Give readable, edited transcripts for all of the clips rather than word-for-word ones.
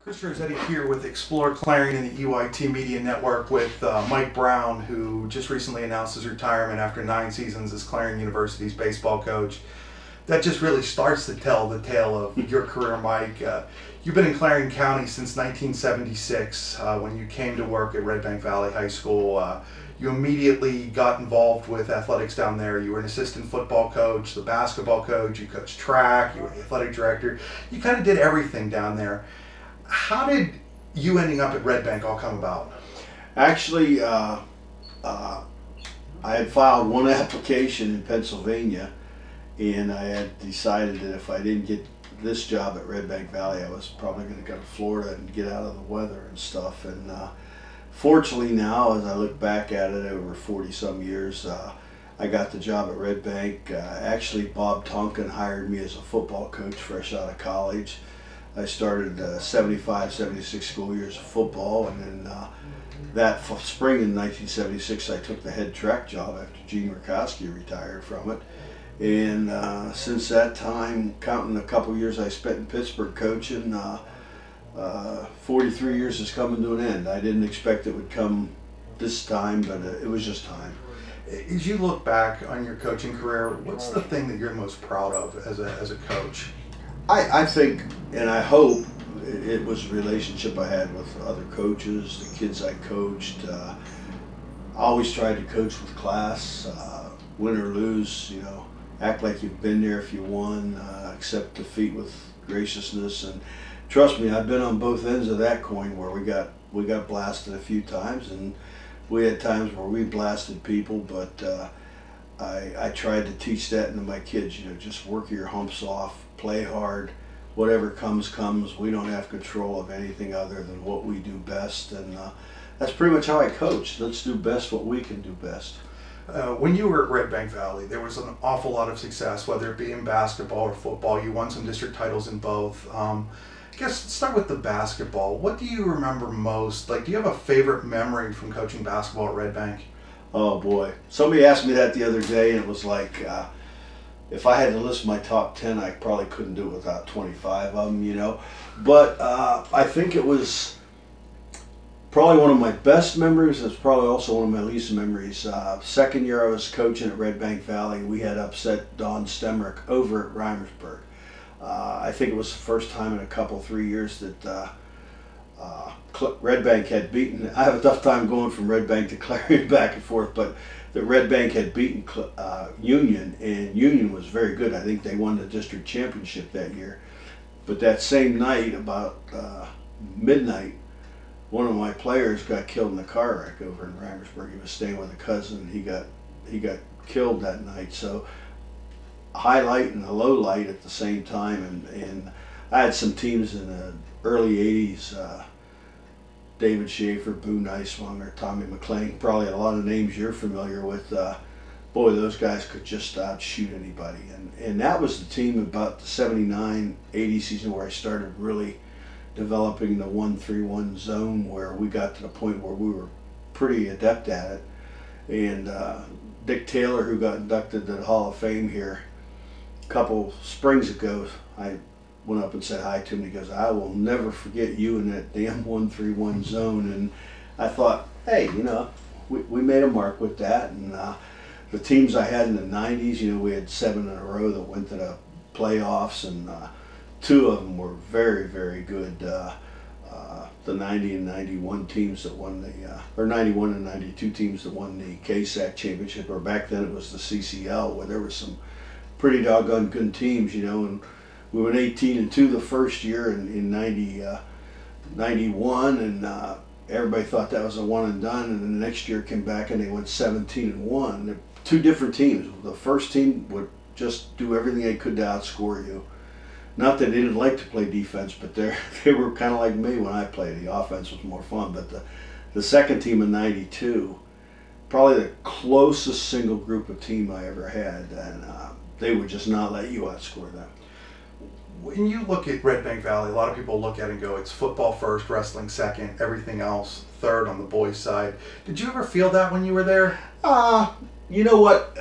Christopher Eddie here with Explore Clarion and the EYT Media Network with Mike Brown, who just recently announced his retirement after 9 seasons as Clarion University's baseball coach. That just really starts to tell the tale of your career, Mike. You've been in Clarion County since 1976 when you came to work at Red Bank Valley High School. You immediately got involved with athletics down there. You were an assistant football coach, the basketball coach, you coached track, you were the athletic director. You kind of did everything down there. How did you ending up at Red Bank all come about? Actually, I had filed one application in Pennsylvania, and I had decided that if I didn't get this job at Red Bank Valley, I was probably going to go to Florida and get out of the weather and stuff. And fortunately now, as I look back at it over 40-some years, I got the job at Red Bank. Actually, Bob Tonkin hired me as a football coach fresh out of college. I started 75, 76 school years of football, and then that spring in 1976 I took the head track job after Gene Rakowski retired from it. And since that time, counting a couple years I spent in Pittsburgh coaching, 43 years is coming to an end. I didn't expect it would come this time, but it was just time. As you look back on your coaching career, what's the thing that you're most proud of as a coach? I think, and I hope, it was a relationship I had with other coaches, the kids I coached. I always tried to coach with class, win or lose, you know, act like you've been there if you won, accept defeat with graciousness. And trust me, I've been on both ends of that coin where we got blasted a few times, and we had times where we blasted people, but I tried to teach that into my kids, you know, just work your humps off, play hard, whatever comes. We don't have control of anything other than what we do best, and that's pretty much how I coach. Let's do best what we can do best. When you were at Red Bank Valley, there was an awful lot of success, whether it be in basketball or football. You won some district titles in both. I guess let's start with the basketball. What do you remember most? Like, do you have a favorite memory from coaching basketball at Red Bank? Oh boy, somebody asked me that the other day, and it was like, if I had to list my top 10, I probably couldn't do it without 25 of them, you know. But I think it was probably one of my best memories. It's probably also one of my least memories. Second year I was coaching at Red Bank Valley, we had upset Don Stemrick over at Reimersburg. I think it was the first time in a couple, 3 years that Red Bank had beaten. I have a tough time going from Red Bank to Clarion back and forth, but the Red Bank had beaten Union, and Union was very good. I think they won the district championship that year. But that same night, about midnight, one of my players got killed in a car wreck over in Reimersburg. He was staying with a cousin. He got killed that night. So a highlight and a low light at the same time. And I had some teams in the early 80s. David Schaefer, Boo Neiswanger, Tommy McClain, probably a lot of names you're familiar with. Boy, those guys could just outshoot anybody. And that was the team about the 79-80 season where I started really developing the 1-3-1 zone, where we got to the point where we were pretty adept at it. And Dick Taylor, who got inducted to the Hall of Fame here a couple springs ago, I went up and said hi to him. He goes, "I will never forget you in that damn 1-3-1 zone." And I thought, hey, you know, we made a mark with that. And the teams I had in the 90s, you know, we had 7 in a row that went to the playoffs, and 2 of them were very, very good. The 90 and 91 teams that won the, or 91 and 92 teams that won the KSAC championship, or back then it was the CCL, where there were some pretty doggone good teams, you know. And we went 18-2 the first year in 91, and everybody thought that was a one and done. And then the next year came back and they went 17-1. They're 2 different teams. The first team would just do everything they could to outscore you. Not that they didn't like to play defense, but they were kind of like me when I played. The offense was more fun. But the second team in 92, probably the closest single group of team I ever had, and they would just not let you outscore them. When you look at Red Bank Valley, a lot of people look at it and go, it's football first, wrestling second, everything else third on the boys' side. Did you ever feel that when you were there? You know what?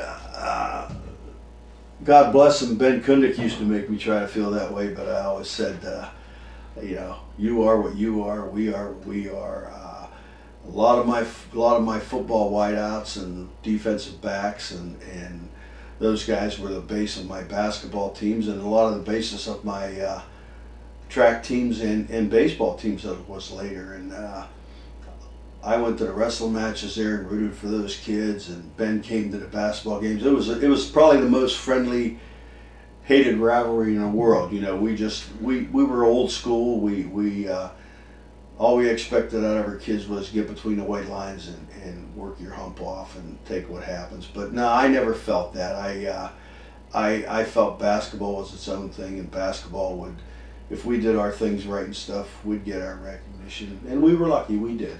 God bless him, Ben Kundick used to make me try to feel that way, but I always said, You know, you are what you are. We are what we are. A lot of my football wideouts and defensive backs and those guys were the base of my basketball teams, and a lot of the basis of my track teams and baseball teams that was later. And I went to the wrestling matches there and rooted for those kids, and Ben came to the basketball games. It was probably the most friendly, hated rivalry in the world. You know, we were old school. We all we expected out of our kids was get between the white lines and work your hump off and take what happens. But no, I never felt that. I felt basketball was its own thing, and basketball would, if we did our things right and stuff, we'd get our recognition, and we were lucky we did.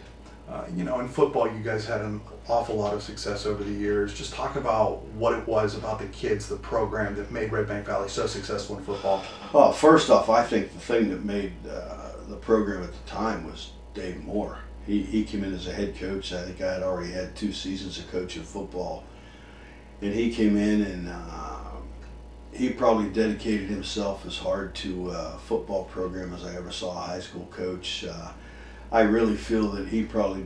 You know, in football, you guys had an awful lot of success over the years. Just talk about what it was about the kids, the program that made Red Bank Valley so successful in football. Well, first off, I think the thing that made the program at the time was Dave Moore. He came in as a head coach. I think I had already had 2 seasons of coaching football, and he came in and he probably dedicated himself as hard to a football program as I ever saw a high school coach. I really feel that he probably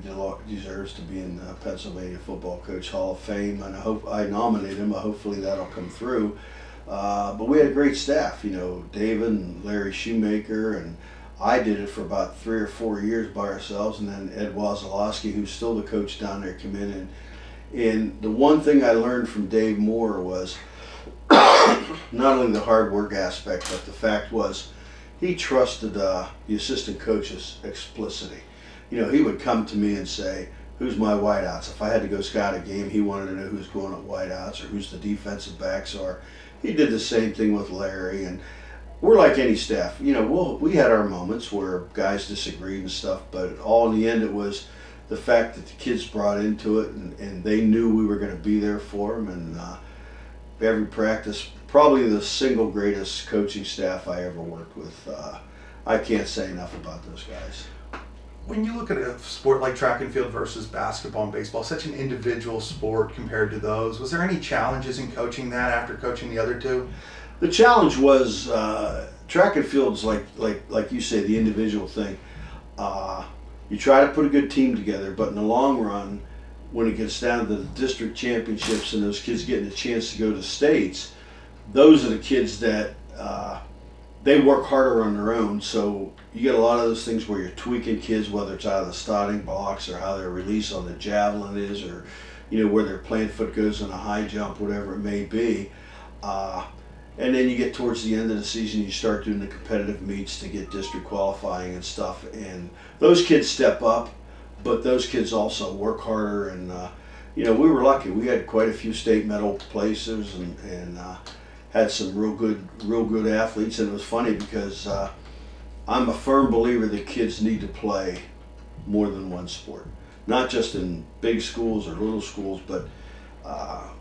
deserves to be in the Pennsylvania Football Coach Hall of Fame, and I hope I nominate him. Hopefully that'll come through. But we had a great staff, you know, David and Larry Shoemaker, and I did it for about 3 or 4 years by ourselves, and then Ed Wazalowski, who's still the coach down there, came in. And the one thing I learned from Dave Moore was not only the hard work aspect, but the fact was he trusted the assistant coach's explicitity. You know, he would come to me and say, who's my wideouts? If I had to go scout a game, he wanted to know who's going at wideouts or who's the defensive backs are. He did the same thing with Larry, and we're like any staff. You know, we had our moments where guys disagreed and stuff, but all in the end it was the fact that the kids brought into it, and they knew we were going to be there for them, and every practice, probably the single greatest coaching staff I ever worked with. I can't say enough about those guys. When you look at a sport like track and field versus basketball and baseball, such an individual sport compared to those, was there any challenges in coaching that after coaching the other two? The challenge was track and field's like you say, the individual thing. You try to put a good team together, but in the long run, when it gets down to the district championships and those kids getting a chance to go to states, those are the kids that they work harder on their own. So you get a lot of those things where you're tweaking kids, whether it's out of the starting blocks or how their release on the javelin is, or you know where their plant foot goes in a high jump, whatever it may be. And then you get towards the end of the season, you start doing the competitive meets to get district qualifying and stuff, and those kids step up, but those kids also work harder. And you know, we were lucky. We had quite a few state medal places, and had some real good athletes. And it was funny because I'm a firm believer that kids need to play more than one sport, not just in big schools or little schools, but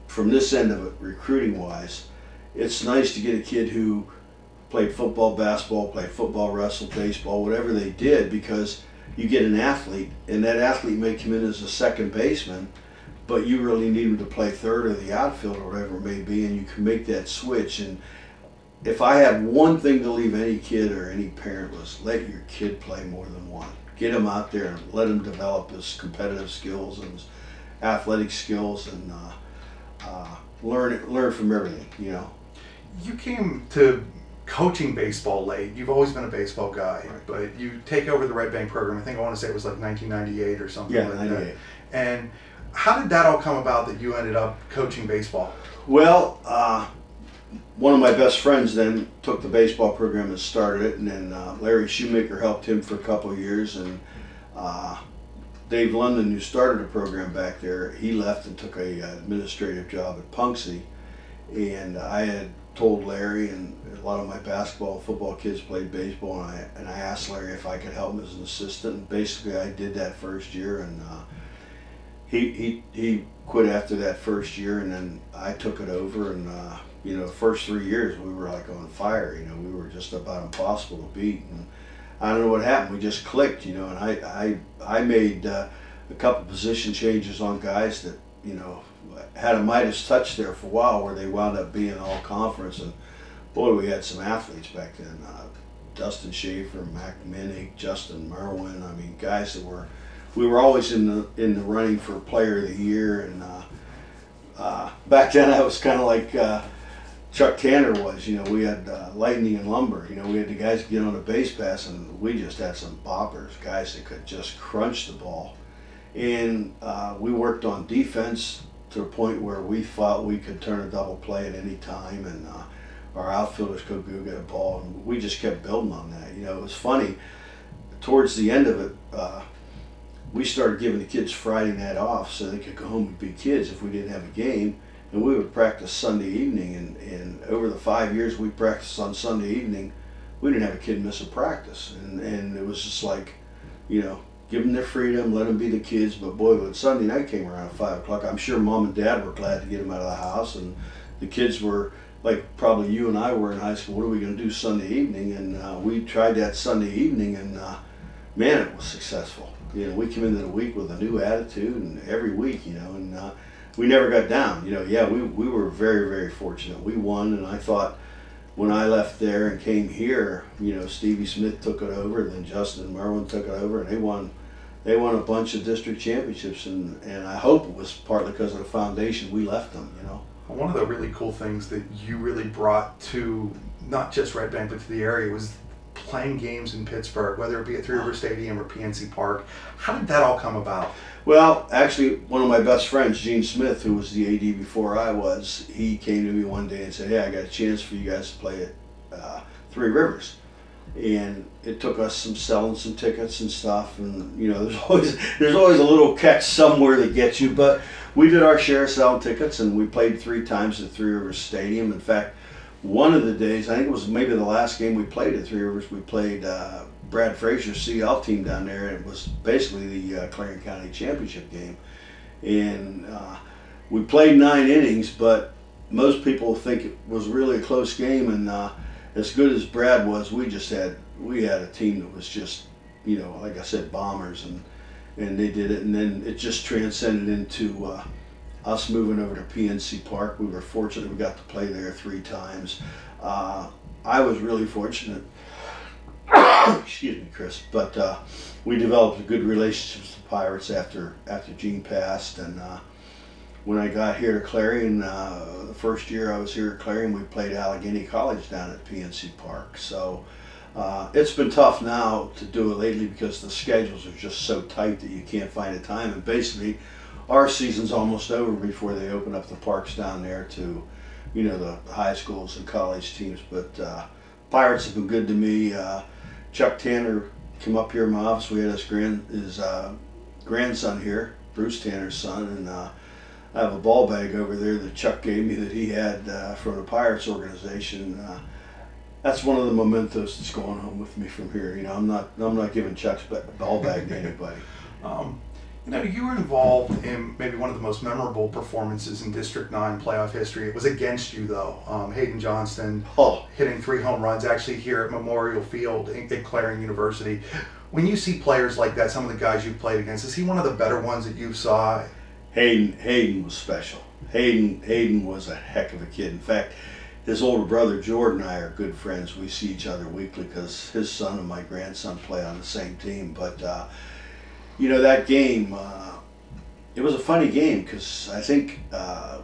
from this end of it, recruiting wise, it's nice to get a kid who played football, basketball, played football, wrestled, baseball, whatever they did, because you get an athlete, and that athlete may come in as a second baseman, but you really need him to play third or the outfield or whatever it may be, and you can make that switch. And if I had one thing to leave any kid or any parent was, let your kid play more than one. Get him out there and let him develop his competitive skills and his athletic skills, and learn from everything, you know. You came to coaching baseball late. You've always been a baseball guy, right, but you take over the Red Bank program. I think I want to say it was like 1998 or something. Yeah, like 98. That. And how did that all come about that you ended up coaching baseball? Well, one of my best friends then took the baseball program and started it, and then Larry Shoemaker helped him for a couple of years, and Dave London, who started the program back there, he left and took a administrative job at Punxsutawney, and I had told Larry, and a lot of my basketball and football kids played baseball, and I asked Larry if I could help him as an assistant, and basically I did that first year, and he quit after that first year, and then I took it over, and you know, the first 3 years we were like on fire. You know, we were just about impossible to beat, and I don't know what happened. We just clicked, you know, and I made a couple position changes on guys that, you know, had a Midas touch there for a while, where they wound up being all conference, and boy, we had some athletes back then. Dustin Schaefer, Mac Minnick, Justin Merwin. I mean, guys that we were always in the running for Player of the Year. And back then, I was kind of like Chuck Tanner was. You know, we had Lightning and Lumber. You know, we had the guys get on a base pass, and we just had some boppers, guys that could just crunch the ball. And we worked on defense to the point where we thought we could turn a double play at any time, and our outfielders could go get a ball, and we just kept building on that. You know, it was funny. Towards the end of it, we started giving the kids Friday night off so they could go home and be kids if we didn't have a game, and we would practice Sunday evening. And over the 5 years we practiced on Sunday evening, we didn't have a kid miss a practice, and it was just like, you know, give them their freedom, let them be the kids. But boy, when Sunday night came around at 5 o'clock, I'm sure Mom and Dad were glad to get them out of the house, and the kids were like probably you and I were in high school. What are we going to do Sunday evening? And we tried that Sunday evening, and man, it was successful. You know, we came into the week with a new attitude, and every week, you know, and we never got down. You know, yeah, we were very, very fortunate. We won, and I thought when I left there and came here, you know, Stevie Smith took it over, then Justin and Merwin took it over, and they won a bunch of district championships, and I hope it was partly because of the foundation we left them, you know. One of the really cool things that you really brought to not just Red Bank but to the area was playing games in Pittsburgh, whether it be at Three River Stadium or PNC Park. How did that all come about? Well, actually, one of my best friends, Gene Smith, who was the AD before I was, he came to me one day and said, "Hey, I got a chance for you guys to play at Three Rivers." And it took us selling some tickets and stuff, and you know, there's always a little catch somewhere that gets you, but we did our share of selling tickets, and we played 3 times at Three Rivers Stadium. In fact, one of the days, I think it was maybe the last game we played at Three Rivers, we played Brad Frazier's CL team down there, and it was basically the Clarion County championship game. And we played 9 innings, but most people think it was really a close game, and as good as Brad was, we had a team that was just, you know, like I said, bombers, and they did it, and then it just transcended into us moving over to PNC Park. We were fortunate we got to play there 3 times. I was really fortunate, excuse me, Chris, but we developed a good relationship with the Pirates after Gene passed, and when I got here to Clarion, the first year I was here at Clarion, we played Allegheny College down at PNC Park. So it's been tough now to do it lately because the schedules are just so tight that you can't find a time. And basically, our season's almost over before they open up the parks down there to, you know, the high schools and college teams. But Pirates have been good to me. Chuck Tanner came up here in my office. We had his grandson here, Bruce Tanner's son, and I have a ball bag over there that Chuck gave me that he had from the Pirates organization. That's one of the mementos that's going home with me from here. You know, I'm not giving Chuck's ball bag to anybody. You know, you were involved in maybe one of the most memorable performances in District 9 playoff history. It was against you, though. Hayden Johnston hitting 3 home runs actually here at Memorial Field at Clarion University. When you see players like that, some of the guys you've played against, is he one of the better ones that you saw? Hayden was special. Hayden was a heck of a kid. In fact, his older brother Jordan and I are good friends. We see each other weekly because his son and my grandson play on the same team. But you know, that game, it was a funny game because I think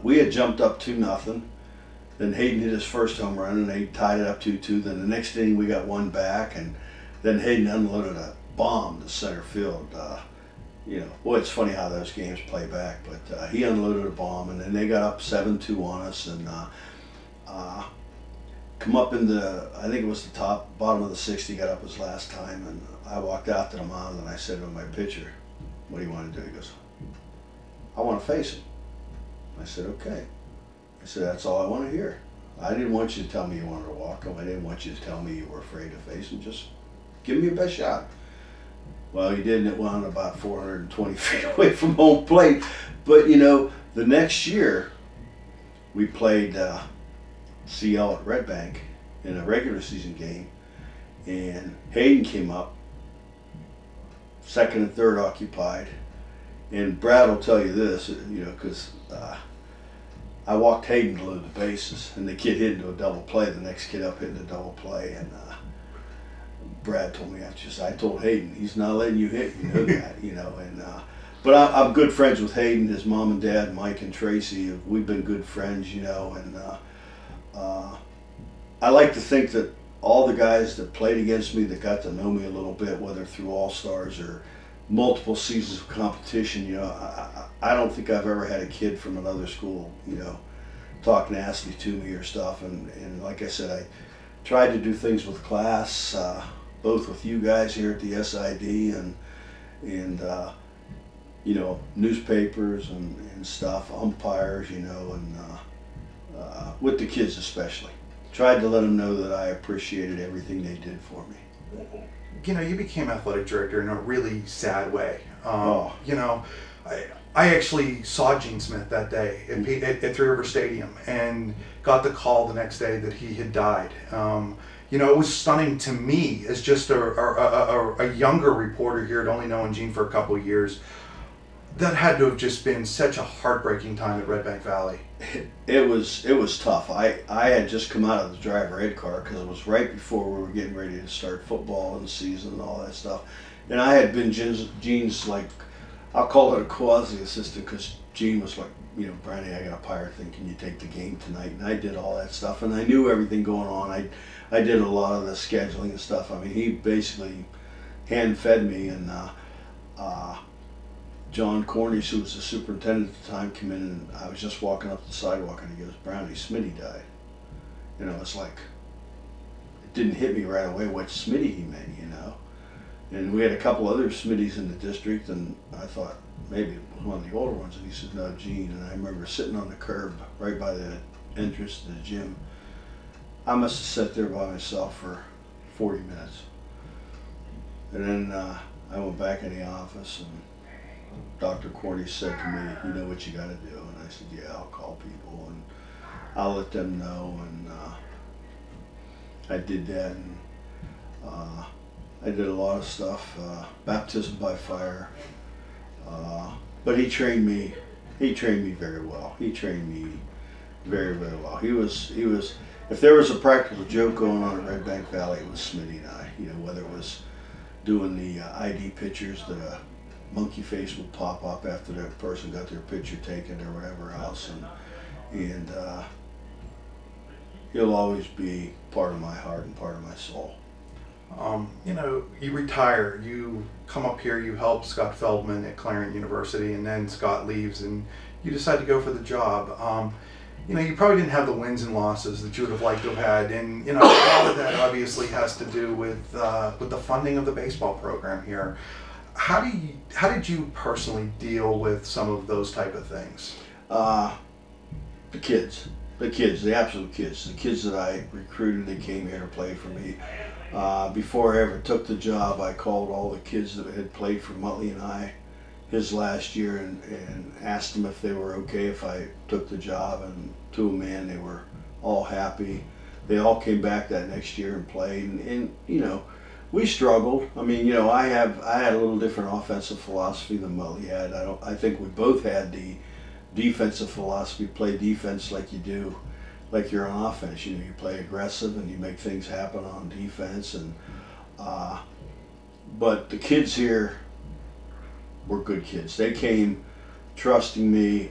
we had jumped up 2-0. Then Hayden hit his first home run, and they tied it up 2-2. Then the next inning we got 1 back, and then Hayden unloaded a bomb to center field. You know, boy, it's funny how those games play back, but he unloaded a bomb, and then they got up 7-2 on us, and come up in the, I think it was the bottom of the 6th, he got up his last time, and I walked out to the mound, and I said to my pitcher, "What do you want to do?" He goes, "I want to face him." I said, "Okay." I said, "That's all I want to hear. I didn't want you to tell me you wanted to walk him. I didn't want you to tell me you were afraid to face him. Just give me your best shot." Well, he did, and it went about 420 feet away from home plate. But, you know, the next year, we played CL at Red Bank in a regular season game, and Hayden came up, 2nd and 3rd occupied. And Brad will tell you this, you know, because I walked Hayden to load the bases, and the kid hit into a double play. The next kid up hit into a double play, and Brad told me, I told Hayden, he's not letting you hit, you know that, you know. And but I'm good friends with Hayden, his mom and dad, Mike and Tracy. We've been good friends, you know. And I like to think that all the guys that played against me, that got to know me a little bit, whether through All-Stars or multiple seasons of competition, you know, I don't think I've ever had a kid from another school, you know, talk nasty to me or stuff. And like I said, I tried to do things with class, both with you guys here at the SID and you know, newspapers and stuff, umpires, you know, and with the kids especially. Tried to let them know that I appreciated everything they did for me. You know, you became athletic director in a really sad way. You know, I actually saw Gene Smith that day at Three River Stadium and got the call the next day that he had died. You know, it was stunning to me as just a younger reporter here, had only known Gene for a couple of years. That had to have just been such a heartbreaking time at Red Bank Valley. It was tough. I had just come out of the driver ed car because it was right before we were getting ready to start football and the season and all that stuff. And I had been Gene's, like, I'll call it a quasi-assistant, because Gene was like, you know, Brownie, I got a pirate thing, can you take the game tonight? And I did all that stuff, and I knew everything going on. I did a lot of the scheduling and stuff. I mean, he basically hand-fed me, and John Cornish, who was the superintendent at the time, came in, and I was just walking up the sidewalk, and he goes, Brownie, Smitty died. You know, it's like, it didn't hit me right away what Smitty he meant, you know. And we had a couple other Smitties in the district, and I thought maybe it was one of the older ones, and he said, no, Gene. And I remember sitting on the curb right by the entrance to the gym. I must have sat there by myself for 40 minutes. And then I went back in the office, and Dr. Cornish said to me, you know what you got to do? And I said, yeah, I'll call people, and I'll let them know. And I did that, and I did a lot of stuff, baptism by fire. But he trained me very well. He trained me very, very well. He was, if there was a practical joke going on at Red Bank Valley, it was Smitty and I. You know, whether it was doing the ID pictures that a monkey face would pop up after that person got their picture taken or whatever else. And he'll always be part of my heart and part of my soul. You know, you retire, you come up here, you help Scott Feldman at Clarion University, and then Scott leaves and you decide to go for the job. You know, you probably didn't have the wins and losses that you would have liked to have had, and you know, a lot of that obviously has to do with the funding of the baseball program here. How did you personally deal with some of those type of things? The kids, the absolute kids, the kids that I recruited that came here to play for me. Before I ever took the job, I called all the kids that had played for Muttley and I his last year and asked them if they were okay if I took the job, and to a man they were all happy. They all came back that next year and played, and you know, we struggled. I mean, you know, I had a little different offensive philosophy than Muttley had. I think we both had the defensive philosophy, play defense like you do, like you're on offense. You know, you play aggressive and you make things happen on defense. And but the kids here were good kids. They came trusting me.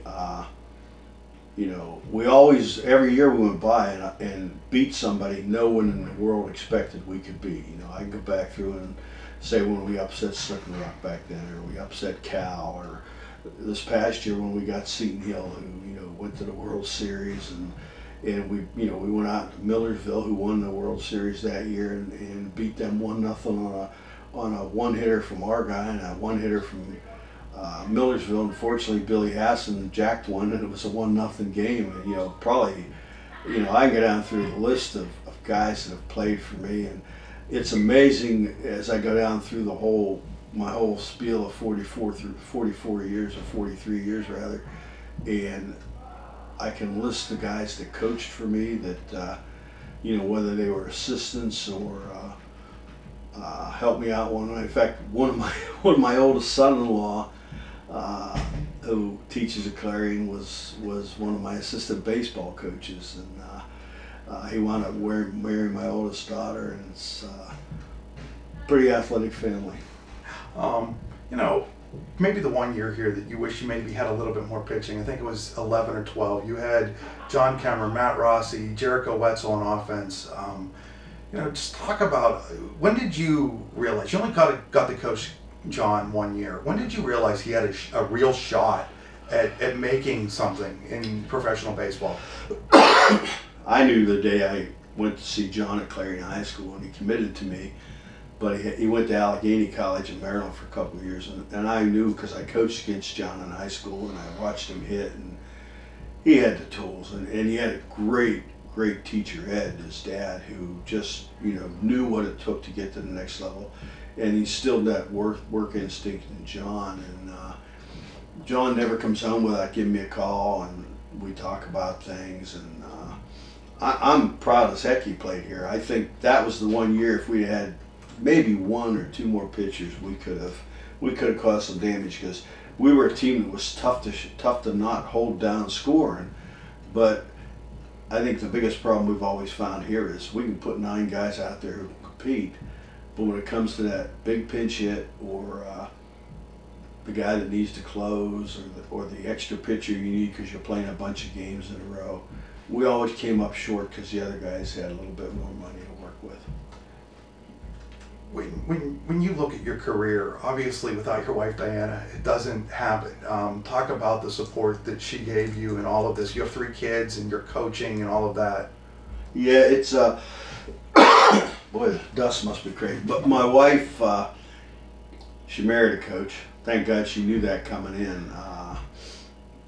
You know, we always, every year we went by and beat somebody no one in the world expected we could beat. You know, I can go back through and say when we upset Slippery Rock back then, or we upset Cal, or this past year when we got Seton Hill, who, you know, went to the World Series, and we, you know, we went out to Millersville, who won the World Series that year, and beat them 1-0 on a one-hitter from our guy and a one-hitter from Millersville. Unfortunately, Billy Hassan jacked one, and it was a 1-0 game. And, you know, probably, you know, I can go down through the list of guys that have played for me, and it's amazing as I go down through my whole spiel of 44 years, or 43 years rather, and I can list the guys that coached for me that, you know, whether they were assistants or helped me out one way. In fact, one of my oldest son-in-law, who teaches at Clarion, was one of my assistant baseball coaches, and he wound up marrying my oldest daughter, and it's Pretty athletic family. You know, maybe the one year here that you wish you maybe had a little bit more pitching. I think it was 11 or 12. You had John Kemmer, Matt Rossi, Jericho Wetzel on offense. You know, just talk about, when did you realize, you only got to coach John 1 year. When did you realize he had a real shot at making something in professional baseball? I knew the day I went to see John at Clarion High School, and he committed to me. But he went to Allegheny College in Maryland for a couple of years, and I knew because I coached against John in high school, and I watched him hit, and he had the tools, and he had a great teacher, Ed, his dad, who just, you know, knew what it took to get to the next level, and he instilled that work instinct in John, and John never comes home without giving me a call, and we talk about things, and I'm proud as heck he played here. I think that was the 1 year, if we had maybe 1 or 2 more pitchers, we could have caused some damage, because we were a team that was tough to not hold down scoring. But I think the biggest problem we've always found here is we can put 9 guys out there who can compete, but when it comes to that big pinch hit, or the guy that needs to close, or the extra pitcher you need because you're playing a bunch of games in a row, we always came up short because the other guys had a little bit more money to work with. When you look at your career, obviously without your wife Diana, it doesn't happen. Talk about the support that she gave you and all of this. You have 3 kids and you're coaching and all of that. Yeah, it's boy, the dust must be crazy. But my wife, she married a coach. Thank God she knew that coming in.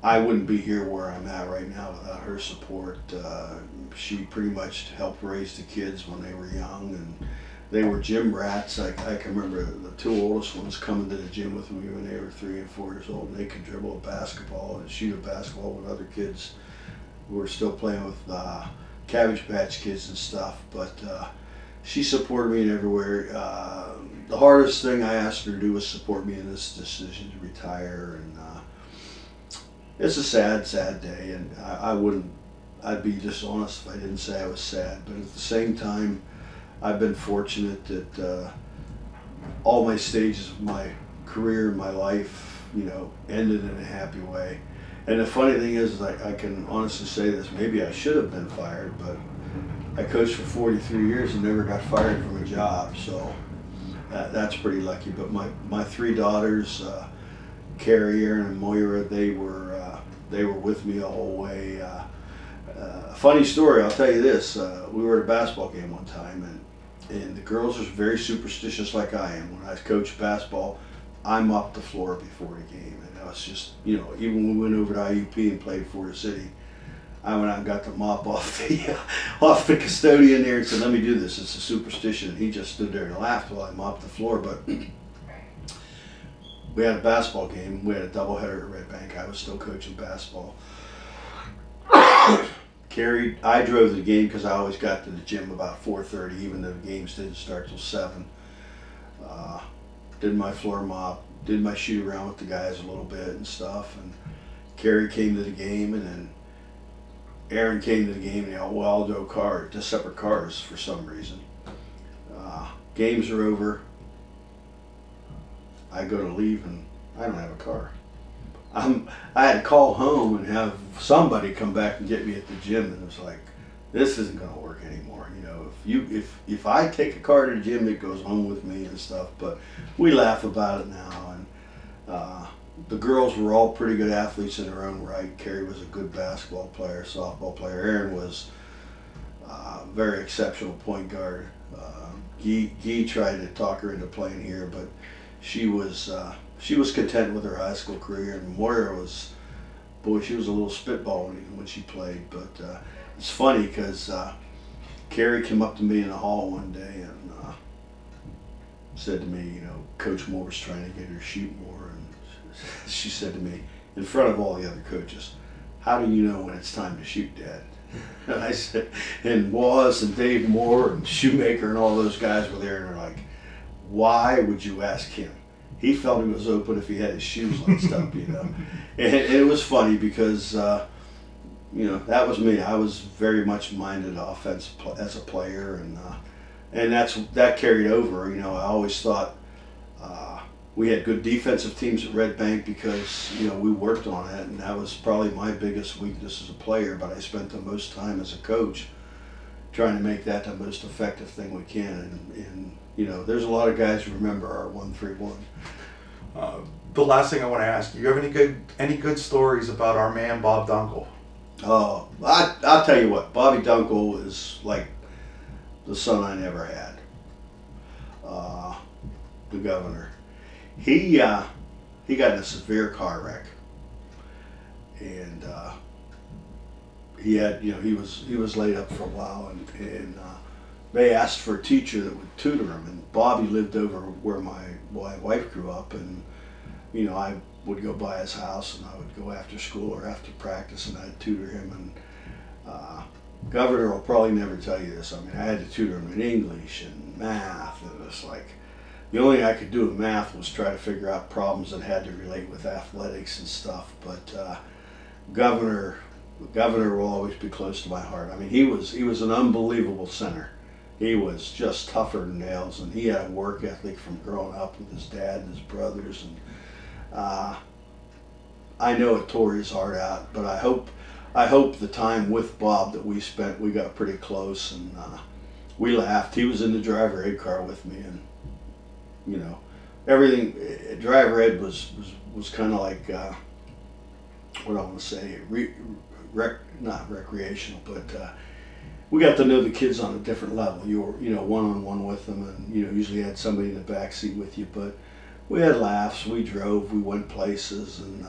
I wouldn't be here where I'm at right now without her support. She pretty much helped raise the kids when they were young, and they were gym rats. I can remember the 2 oldest ones coming to the gym with me when they were 3 and 4 years old, and they could dribble a basketball and shoot a basketball with other kids who were still playing with Cabbage Patch Kids and stuff. But she supported me in everywhere. The hardest thing I asked her to do was support me in this decision to retire, and it's a sad day, and I'd be dishonest if I didn't say I was sad, but at the same time, I've been fortunate that all my stages of my career, my life, you know, ended in a happy way. And the funny thing is, I can honestly say this, maybe I should have been fired, but I coached for 43 years and never got fired from a job, so that's pretty lucky. But my 3 daughters, Carrie, Erin, and Moira, they were with me the whole way. Funny story, I'll tell you this. We were at a basketball game one time, and the girls are very superstitious like I am. When I coach basketball, I mop the floor before the game. And that was just, you know, even when we went over to IUP and played Florida City, I went out and got the mop off the custodian there and said, "Let me do this, it's a superstition." And he just stood there and laughed while I mopped the floor. But we had a basketball game. We had a doubleheader at Red Bank. I was still coaching basketball. I drove the game because I always got to the gym about 4:30, even though the games didn't start till 7. Did my floor mop, did my shoot around with the guys a little bit and stuff. And Carrie came to the game, and then Aaron came to the game, and we all drove cars, just separate cars for some reason. Games are over. I go to leave, and I don't have a car. I had to call home and have somebody come back and get me at the gym, and it was like, this isn't going to work anymore. You know, if I take a car to the gym, it goes home with me and stuff. But we laugh about it now, and the girls were all pretty good athletes in their own right. Carrie was a good basketball player, softball player. Erin was a very exceptional point guard. Guy tried to talk her into playing here, but she was content with her high school career. And Moira was, boy, she was a little spitball when she played. But it's funny because Carrie came up to me in the hall one day and said to me, you know, Coach Moore's trying to get her to shoot more. And she said to me, in front of all the other coaches, "How do you know when it's time to shoot, Dad?" And I said, and Waz and Dave Moore and Shoemaker and all those guys were there, and they're like, "Why would you ask him? He felt he was open if he had his shoes laced up," you know. And it was funny because, you know, that was me. I was very much minded offense as a player, and and that carried over. You know, I always thought we had good defensive teams at Red Bank because, you know, we worked on it, and that was probably my biggest weakness as a player, but I spent the most time as a coach trying to make that the most effective thing we can. And you know, there's a lot of guys who remember our 1-3-1. The last thing I want to ask you: have any good stories about our man Bob Dunkel? Oh, I'll tell you what, Bobby Dunkel is like the son I never had. The governor. He got in a severe car wreck, and he had, you know, he was laid up for a while, and they asked for a teacher that would tutor him, and Bobby lived over where my wife grew up, and you know, I would go by his house, and I would go after school or after practice, and I'd tutor him. And Governor will probably never tell you this. I mean, I had to tutor him in English and math, and it was like the only thing I could do with math was try to figure out problems that had to relate with athletics and stuff. But Governor will always be close to my heart. I mean, he was an unbelievable center. He was just tougher than nails, and he had a work ethic from growing up with his dad and his brothers. And I know it tore his heart out, but I hope the time with Bob that we spent, we got pretty close, and we laughed. He was in the driver ed car with me, and you know, everything. Driver ed was kind of like what I want to say, not recreational, but we got to know the kids on a different level. You were, you know, one-on-one with them, and you know, usually had somebody in the back seat with you, but we had laughs, we drove, we went places, and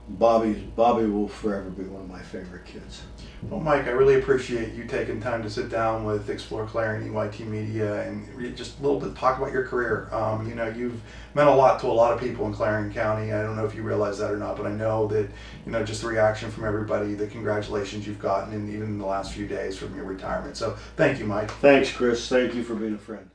Bobby will forever be one of my favorite kids. Well, Mike, I really appreciate you taking time to sit down with Explore Clarion EYT Media and just a little bit talk about your career. You know, you've meant a lot to a lot of people in Clarion County. I don't know if you realize that or not, but I know that, you know, just the reaction from everybody, the congratulations you've gotten, and even in the last few days from your retirement. So thank you, Mike. Thanks, Chris. Thank you for being a friend.